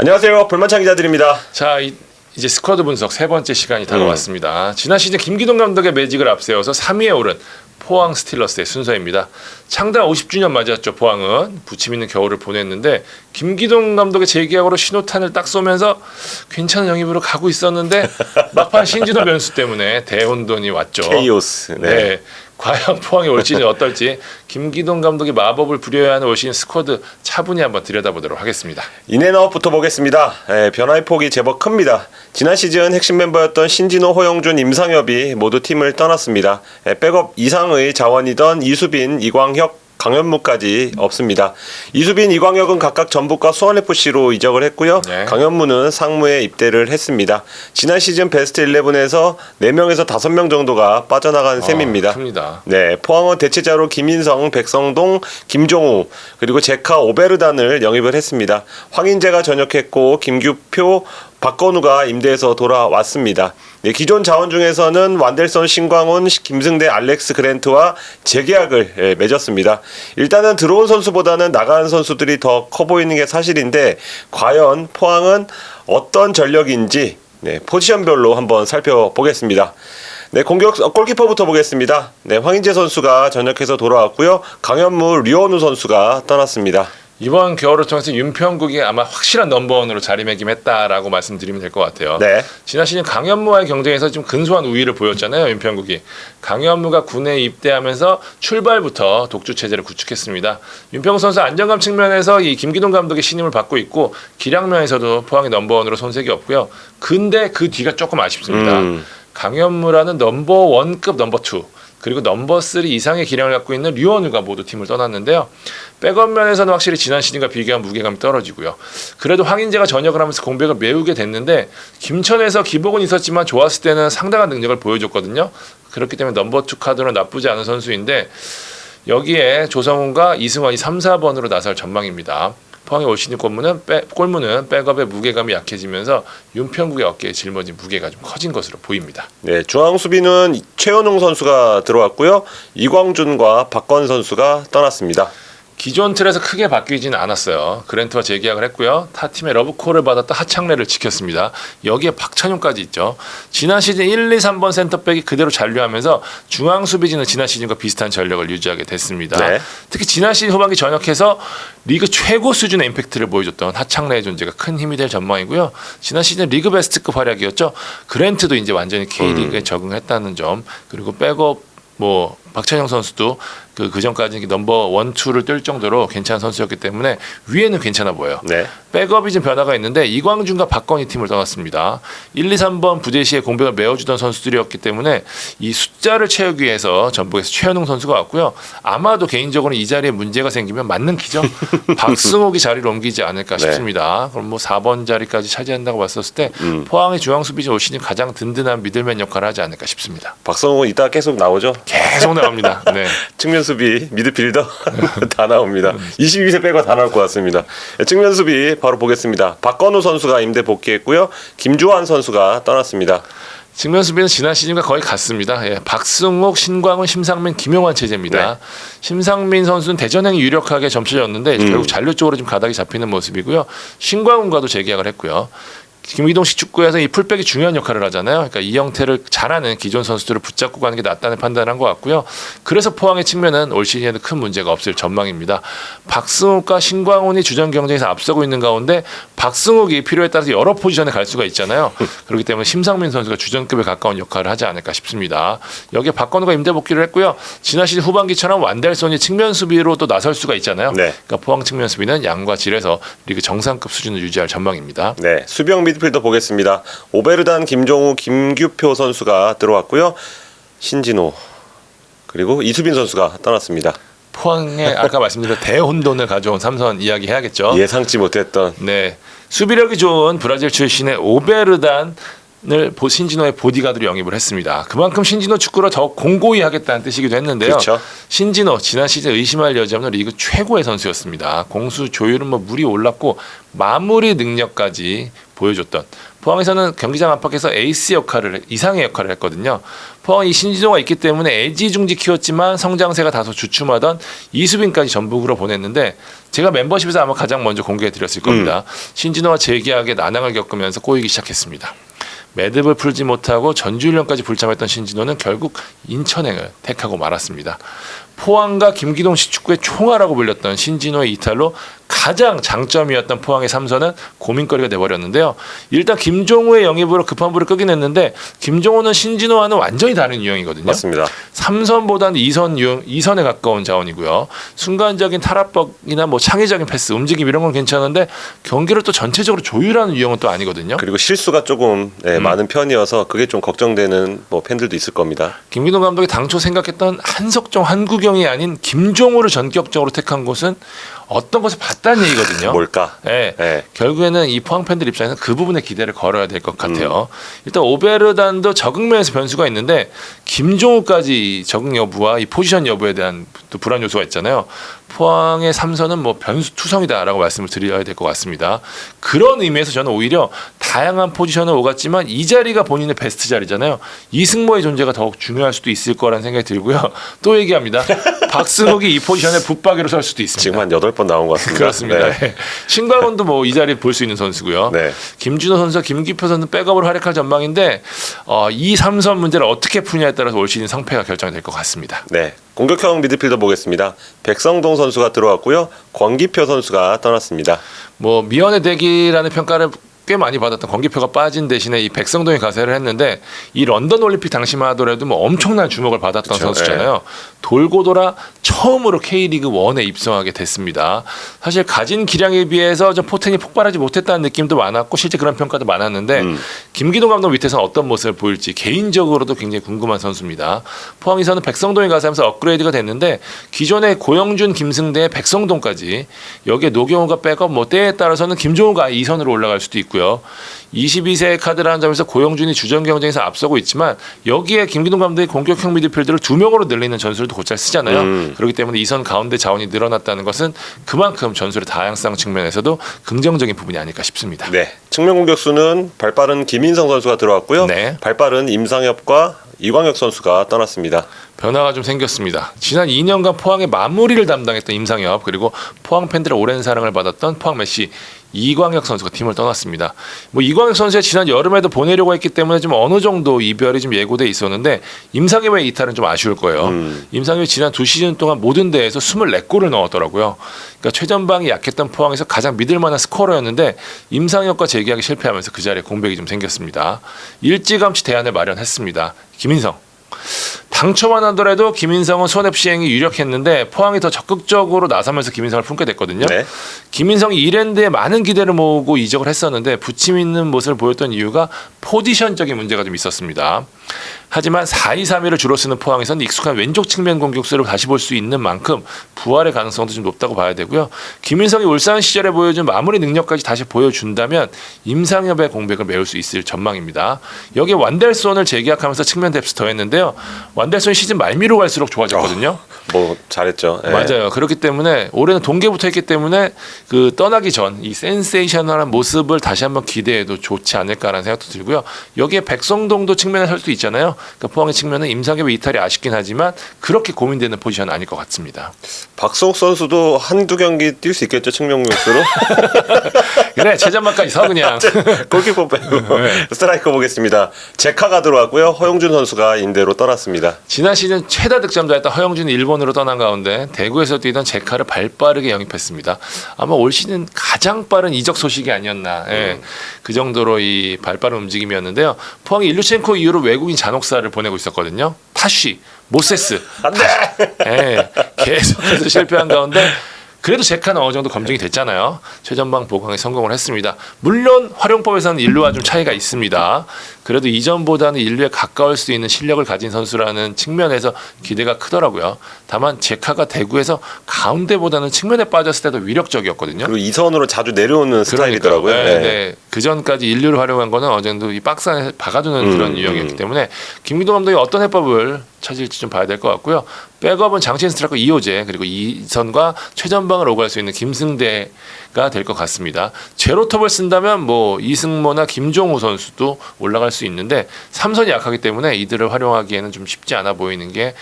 안녕하세요. 불만찬 기자들입니다. 자, 이제 스쿼드 분석 세 번째 시간이 다가왔습니다. 지난 시즌 김기동 감독의 매직을 앞세워서 3위에 오른 포항 스틸러스의 순서입니다. 창단 50주년 맞이했죠. 포항은 부침 있는 겨울을 보냈는데 김기동 감독의 재계약으로 신호탄을 딱 쏘면서 괜찮은 영입으로 가고 있었는데 막판 신진호 변수 때문에 대혼돈이 왔죠. 케이오스. 네. 과연 포항이 올 시즌이 어떨지 김기동 감독이 마법을 부려야 하는 올 시즌 스쿼드 차분히 한번 들여다보도록 하겠습니다. 인앤아웃부터 보겠습니다. 변화의 폭이 제법 큽니다. 지난 시즌 핵심 멤버였던 신진호, 허영준, 임상엽이 모두 팀을 떠났습니다. 백업 이상의 자원이던 이수빈, 이광혁, 강현무까지 없습니다. 이수빈, 이광혁은 각각 전북과 수원FC로 이적을 했고요. 네. 강현무는 상무에 입대를 했습니다. 지난 시즌 베스트 11에서 4명에서 5명 정도가 빠져나간 셈입니다. 큽니다. 네, 포항은 대체자로 김인성, 백성동, 김종우 그리고 제카 오베르단을 영입을 했습니다. 황인재가 전역했고 김규표, 박건우가 임대해서 돌아왔습니다. 네, 기존 자원 중에서는 완델선, 신광훈, 김승대, 알렉스 그랜트와 재계약을 맺었습니다. 일단은 들어온 선수보다는 나간 선수들이 더 커 보이는 게 사실인데 과연 포항은 어떤 전력인지 포지션별로 한번 살펴보겠습니다. 네, 골키퍼부터 보겠습니다. 네, 황인재 선수가 전역해서 돌아왔고요. 강현무, 류현우 선수가 떠났습니다. 이번 겨울을 통해서 윤평국이 아마 확실한 넘버원으로 자리매김했다라고 말씀드리면 될 것 같아요. 네. 지난 시즌 강현무와의 경쟁에서 좀 근소한 우위를 보였잖아요. 윤평국이. 강현무가 군에 입대하면서 출발부터 독주 체제를 구축했습니다. 윤평국 선수 안정감 측면에서 이 김기동 감독의 신임을 받고 있고 기량면에서도 포항의 넘버원으로 손색이 없고요. 근데 그 뒤가 조금 아쉽습니다. 강현무라는 넘버원급 넘버2 그리고 넘버3 이상의 기량을 갖고 있는 류현우가 모두 팀을 떠났는데요. 백업 면에서는 확실히 지난 시즌과 비교하면 무게감이 떨어지고요. 그래도 황인재가 전역을 하면서 공백을 메우게 됐는데 김천에서 기복은 있었지만 좋았을 때는 상당한 능력을 보여줬거든요. 그렇기 때문에 넘버2 카드는 나쁘지 않은 선수인데 여기에 조성훈과 이승환이 3, 4번으로 나설 전망입니다. 포항의 올 시즌 골문은 백업의 무게감이 약해지면서 윤평국의 어깨에 짊어진 무게가 좀 커진 것으로 보입니다. 네, 중앙 수비는 최현웅 선수가 들어왔고요. 이광준과 박건 선수가 떠났습니다. 기존 틀에서 크게 바뀌지는 않았어요. 그랜트와 재계약을 했고요. 타 팀의 러브콜을 받았던 하창래를 지켰습니다. 여기에 박찬용까지 있죠. 지난 시즌 1, 2, 3번 센터백이 그대로 잔류하면서 중앙 수비진은 지난 시즌과 비슷한 전력을 유지하게 됐습니다. 네. 특히 지난 시즌 후반기 전역해서 리그 최고 수준의 임팩트를 보여줬던 하창래의 존재가 큰 힘이 될 전망이고요. 지난 시즌 리그 베스트급 활약이었죠. 그랜트도 이제 완전히 K리그에 적응했다는 점, 그리고 백업 박찬영 선수도 그 전까지 넘버 1, 2를 뛸 정도로 괜찮은 선수였기 때문에 위에는 괜찮아 보여요. 네. 백업이 좀 변화가 있는데 이광준과 박건희 팀을 떠났습니다. 1, 2, 3번 부대 시에 공백을 메워주던 선수들이었기 때문에 이 숫자를 채우기 위해서 전북에서 최현웅 선수가 왔고요. 아마도 개인적으로 이 자리에 문제가 생기면 맞는 기죠. 박승욱이 자리를 옮기지 않을까 싶습니다. 그럼 4번 자리까지 차지한다고 봤었을 때 포항의 중앙 수비진 올 시즌 가장 든든한 미들맨 역할을 하지 않을까 싶습니다. 박성훈 이따 계속 나오죠? 계속 나옵니다. 네. 측면 수비, 미드필더 다 나옵니다. 22세 빼고 다 나올 것 같습니다. 측면 수비 바로 보겠습니다. 박건우 선수가 임대 복귀했고요. 김주환 선수가 떠났습니다. 측면 수비는 지난 시즌과 거의 같습니다. 예, 박승욱, 신광훈, 심상민, 김용환 체제입니다. 네. 심상민 선수는 대전행이 유력하게 점쳐졌는데 결국 잔류 쪽으로 좀 가닥이 잡히는 모습이고요. 신광훈과도 재계약을 했고요. 김기동식 축구에서 이 풀백이 중요한 역할을 하잖아요. 그러니까 이 형태를 잘하는 기존 선수들을 붙잡고 가는 게 낫다는 판단을 한 것 같고요. 그래서 포항의 측면은 올 시즌에도 큰 문제가 없을 전망입니다. 박승욱과 신광훈이 주전 경쟁에서 앞서고 있는 가운데 박승욱이 필요에 따라서 여러 포지션에 갈 수가 있잖아요. 그렇기 때문에 심상민 선수가 주전급에 가까운 역할을 하지 않을까 싶습니다. 여기에 박건우가 임대 복귀를 했고요. 지난 시즌 후반기처럼 완델손이 측면 수비로 또 나설 수가 있잖아요. 네. 그러니까 포항 측면 수비는 양과 질에서 리그 정상급 수준을 유지할 전망입니다. 네, 수비형 미드필더 보겠습니다. 오베르단, 김종우, 김규표 선수가 들어왔고요. 신진호 그리고 이수빈 선수가 떠났습니다. 포항에 아까 말씀드린 대혼돈을 가져온 삼선 이야기 해야겠죠. 예상치 못했던. 네, 수비력이 좋은 브라질 출신의 오베르단을 신진호의 보디가드로 영입을 했습니다. 그만큼 신진호 축구를 더 공고히 하겠다는 뜻이기도 했는데요. 그렇죠. 신진호 지난 시즌 의심할 여지 없는 리그 최고의 선수였습니다. 공수 조율은 물이 올랐고 마무리 능력까지 보여줬던 포항에서는 경기장 안팎에서 에이스 역할을 이상의 역할을 했거든요. 포항이 신진호가 있기 때문에 애지중지 키웠지만 성장세가 다소 주춤하던 이수빈까지 전북으로 보냈는데 제가 멤버십에서 아마 가장 먼저 공개해드렸을 겁니다. 신진호와 재계약에 난항을 겪으면서 꼬이기 시작했습니다. 매듭을 풀지 못하고 전주훈련까지 불참했던 신진호는 결국 인천행을 택하고 말았습니다. 포항과 김기동식 축구의 총알라고 불렸던 신진호의 이탈로 가장 장점이었던 포항의 삼선은 고민거리가 돼버렸는데요. 일단 김종우의 영입으로 급한 불을 끄긴 했는데 김종우는 신진호와는 완전히 다른 유형이거든요. 맞습니다. 삼선보다는 이선에 가까운 자원이고요. 순간적인 탈압박이나 뭐 창의적인 패스, 움직임 이런 건 괜찮은데 경기를 또 전체적으로 조율하는 유형은 또 아니거든요. 그리고 실수가 조금 많은 편이어서 그게 좀 걱정되는 뭐 팬들도 있을 겁니다. 김기동 감독이 당초 생각했던 한석종, 한국영이 아닌 김종우를 전격적으로 택한 것은 어떤 것을 봤다는 얘기거든요. 뭘까? 네. 네. 결국에는 이 포항 팬들 입장에서는 그 부분에 기대를 걸어야 될 것 같아요. 일단 오베르단도 적응 면에서 변수가 있는데 김종우까지 적응 여부와 이 포지션 여부에 대한 또 불안 요소가 있잖아요. 포항의 삼선은 뭐 변수 투성이다라고 말씀을 드려야 될 것 같습니다. 그런 의미에서 저는 오히려 다양한 포지션을 오갔지만 이 자리가 본인의 베스트 자리잖아요. 이승모의 존재가 더욱 중요할 수도 있을 거라는 생각이 들고요. 또 얘기합니다. 박승욱이 이 포지션에 붙박이로 설 수도 있습니다. 지금 한 8번 나온 것 같습니다. 그렇습니다. 네. 신광훈도 뭐 이 자리에 볼 수 있는 선수고요. 네. 김준호 선수와 김기표 선수 백업으로 활약할 전망인데 이 삼선 문제를 어떻게 푸냐에 따라서 올 시즌 성패가 결정이 될 것 같습니다. 네. 공격형 미드필더 보겠습니다. 백성동 선수가 들어왔고요. 권기표 선수가 떠났습니다. 뭐 미연의 대기라는 평가를 꽤 많이 받았던 권기표가 빠진 대신에 이 백성동이 가세를 했는데 이 런던 올림픽 당시만 하더라도 뭐 엄청난 주목을 받았던 그쵸, 선수잖아요. 돌고 돌아 처음으로 K리그 1에 입성하게 됐습니다. 사실 가진 기량에 비해서 좀 포텐이 폭발하지 못했다는 느낌도 많았고 실제 그런 평가도 많았는데 김기동 감독 밑에서는 어떤 모습을 보일지 개인적으로도 굉장히 궁금한 선수입니다. 포항에서는 백성동이 가세하면서 업그레이드가 됐는데 기존의 고영준, 김승대, 백성동까지 여기에 노경호가 백업 뭐 때에 따라서는 김종우가 2선으로 올라갈 수도 있고 22세의 카드라는 점에서 고영준이 주전 경쟁에서 앞서고 있지만 여기에 김기동 감독이 공격형 미드필더를 2명으로 늘리는 전술도 곧잘 쓰잖아요. 그렇기 때문에 이선 가운데 자원이 늘어났다는 것은 그만큼 전술의 다양성 측면에서도 긍정적인 부분이 아닐까 싶습니다. 네. 측면 공격수는 발빠른 김인성 선수가 들어왔고요. 네. 발빠른 임상엽과 이광혁 선수가 떠났습니다. 변화가 좀 생겼습니다. 지난 2년간 포항의 마무리를 담당했던 임상엽 그리고 포항 팬들의 오랜 사랑을 받았던 포항 메시 이광혁 선수가 팀을 떠났습니다. 뭐 이광혁 선수가 지난 여름에도 보내려고 했기 때문에 좀 어느 정도 이별이 좀 예고돼 있었는데 임상엽의 이탈은 좀 아쉬울 거예요. 임상엽이 지난 2시즌 동안 모든 대회에서 24골을 넣었더라고요. 그러니까 최전방이 약했던 포항에서 가장 믿을만한 스코어였는데 임상엽과 재계약이 실패하면서 그 자리에 공백이 좀 생겼습니다. 일찌감치 대안을 마련했습니다. 김인성. 당초만 하더라도 김인성은 손해 시행이 유력했는데 포항이 더 적극적으로 나서면서 김인성을 품게 됐거든요. 네. 김인성이 이랜드에 많은 기대를 모으고 이적을 했었는데 부침 있는 모습을 보였던 이유가 포지션적인 문제가 좀 있었습니다. 하지만 4-2-3-1을 주로 쓰는 포항에서는 익숙한 왼쪽 측면 공격수를 다시 볼 수 있는 만큼 부활의 가능성도 좀 높다고 봐야 되고요. 김인성이 울산 시절에 보여준 마무리 능력까지 다시 보여준다면 임상엽의 공백을 메울 수 있을 전망입니다. 여기에 완델손을 재계약하면서 측면 뎁스 더했는데요. 완델손이 시즌 말미로 갈수록 좋아졌거든요. 뭐 잘했죠. 네. 맞아요. 그렇기 때문에 올해는 동계부터 했기 때문에 그 떠나기 전 이 센세이셔널한 모습을 다시 한번 기대해도 좋지 않을까라는 생각도 들고요. 여기에 백성동도 측면에 설 수 있잖아요. 그러니까 포항의 측면은 임상엽의 이탈이 아쉽긴 하지만 그렇게 고민되는 포지션은 아닐 것 같습니다. 박성욱 선수도 한두 경기 뛸 수 있겠죠. 측면 공격수로. 그래 최전방까지 서 그냥. 골키퍼 빼고 네. 스트라이커 보겠습니다. 제카가 들어왔고요. 허용준 선수가 인대로 떠났습니다. 지난 시즌 최다 득점자였던 허영준이 일본으로 떠난 가운데 대구에서 뛰던 제카를 발빠르게 영입했습니다. 아마 올 시즌 가장 빠른 이적 소식이 아니었나. 예. 그 정도로 이 발빠른 움직임이었는데요. 포항이 일루첸코 이후로 외국인 잔혹사를 보내고 있었거든요. 타쉬, 모세스. 안돼. 예. 계속해서 실패한 가운데 그래도 제카는 어느 정도 검증이 됐잖아요. 최전방 보강에 성공을 했습니다. 물론 활용법에서는 인류와 좀 차이가 있습니다. 그래도 이전보다는 인류에 가까울 수 있는 실력을 가진 선수라는 측면에서 기대가 크더라고요. 다만 제카가 대구에서 가운데보다는 측면에 빠졌을 때도 위력적이었거든요. 그리고 이선으로 자주 내려오는 스타일이더라고요. 네, 네. 네. 그 전까지 인류를 활용한 거는 어느 정도 이 박스 안에 박아두는 그런 유형이었기 때문에 김기동 감독이 어떤 해법을 찾을지 좀 봐야 될 것 같고요. 백업은 장신 스트라이커 이호재 그리고 이선과 최전방을 오갈 수 있는 김승대가 될 것 같습니다. 제로톱을 쓴다면 뭐 이승모나 김종우 선수도 올라갈 수 있는데 삼선이 약하기 때문에 이들을 활용하기에는 좀 쉽지 않아 보이는 게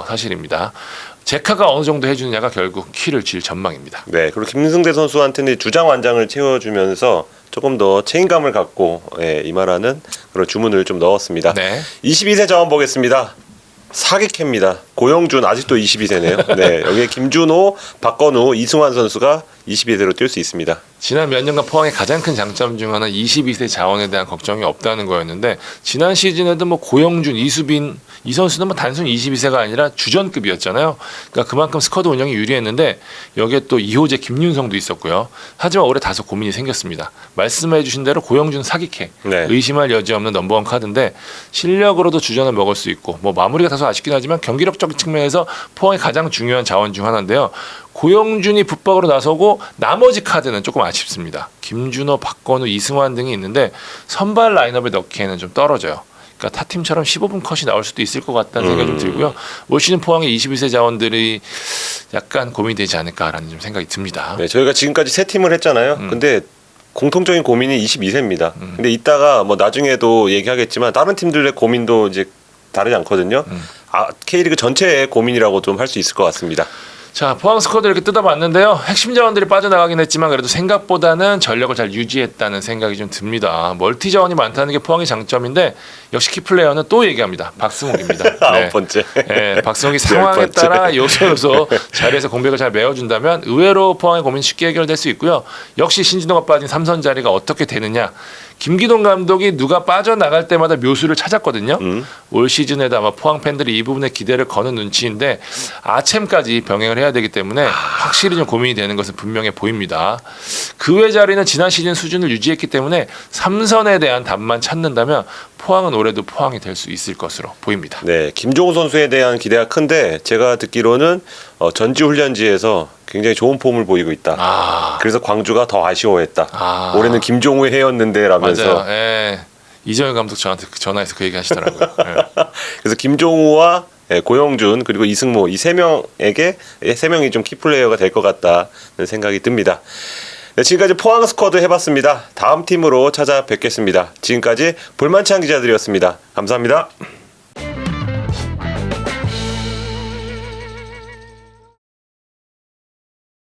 사실입니다. 제카가 어느 정도 해주느냐가 결국 키를 질 전망입니다. 네, 그리고 김승대 선수한테는 주장 완장을 채워주면서 조금 더 책임감을 갖고 임하라는 그런 주문을 좀 넣었습니다. 네. 22세 자원 보겠습니다. 사기캐입니다. 고영준 아직도 22세네요. 네, 여기에 김준호, 박건우, 이승환 선수가 22세로 뛸 수 있습니다. 지난 몇 년간 포항의 가장 큰 장점 중 하나 22세 자원에 대한 걱정이 없다는 거였는데 지난 시즌에도 뭐 고영준, 이수빈 이 선수는 뭐 단순 22세가 아니라 주전급이었잖아요. 그러니까 그만큼 스쿼드 운영이 유리했는데 여기에 또 이호재, 김윤성도 있었고요. 하지만 올해 다소 고민이 생겼습니다. 말씀해 주신 대로 고영준 사기캐 네. 의심할 여지 없는 넘버원 카드인데 실력으로도 주전을 먹을 수 있고 뭐 마무리가 다소 아쉽긴 하지만 경기력적 측면에서 포항의 가장 중요한 자원 중 하나인데요. 고영준이 붙박으로 나서고 나머지 카드는 조금 아쉽습니다. 김준호, 박건우, 이승환 등이 있는데 선발 라인업에 넣기에는 좀 떨어져요. 그러니까 타팀처럼 15분 컷이 나올 수도 있을 것 같다는 생각이 좀 들고요. 올 시즌 포항의 22세 자원들이 약간 고민되지 않을까라는 좀 생각이 듭니다. 네, 저희가 지금까지 세 팀을 했잖아요. 근데 공통적인 고민이 22세입니다. 근데 이따가 뭐 나중에도 얘기하겠지만 다른 팀들의 고민도 이제 다르지 않거든요. K리그 전체의 고민이라고 좀 할 수 있을 것 같습니다. 자, 포항 스쿼드 이렇게 뜯어봤는데요. 핵심 자원들이 빠져나가긴 했지만 그래도 생각보다는 전력을 잘 유지했다는 생각이 좀 듭니다. 멀티 자원이 많다는 게 포항의 장점인데 역시 키플레이어는 또 얘기합니다. 박승욱입니다. 아홉 번째. 네, 박승욱이 상황에 따라 요소요소 자리에서 공백을 잘 메워준다면 의외로 포항의 고민이 쉽게 해결될 수 있고요. 역시 신진호가 빠진 3선 자리가 어떻게 되느냐. 김기동 감독이 누가 빠져나갈 때마다 묘수를 찾았거든요. 올 시즌에도 아마 포항 팬들이 이 부분에 기대를 거는 눈치인데 아챔까지 병행을 해야 되기 때문에 확실히 좀 고민이 되는 것은 분명해 보입니다. 그 외 자리는 지난 시즌 수준을 유지했기 때문에 3선에 대한 답만 찾는다면 포항은 올해도 포항이 될 수 있을 것으로 보입니다. 네, 김종우 선수에 대한 기대가 큰데 제가 듣기로는 전지훈련지에서 굉장히 좋은 폼을 보이고 있다. 그래서 광주가 더 아쉬워했다. 올해는 김종우의 해였는데 라면서. 맞아요. 예. 이정현 감독 저한테 전화해서 그 얘기 하시더라고요. 예. 그래서 김종우와 고영준 그리고 이승모 이 세 명에게 세 명이 좀 키플레이어가 될 것 같다는 생각이 듭니다. 네, 지금까지 포항 스쿼드 해봤습니다. 다음 팀으로 찾아뵙겠습니다. 지금까지 볼만찬 기자들이었습니다. 감사합니다.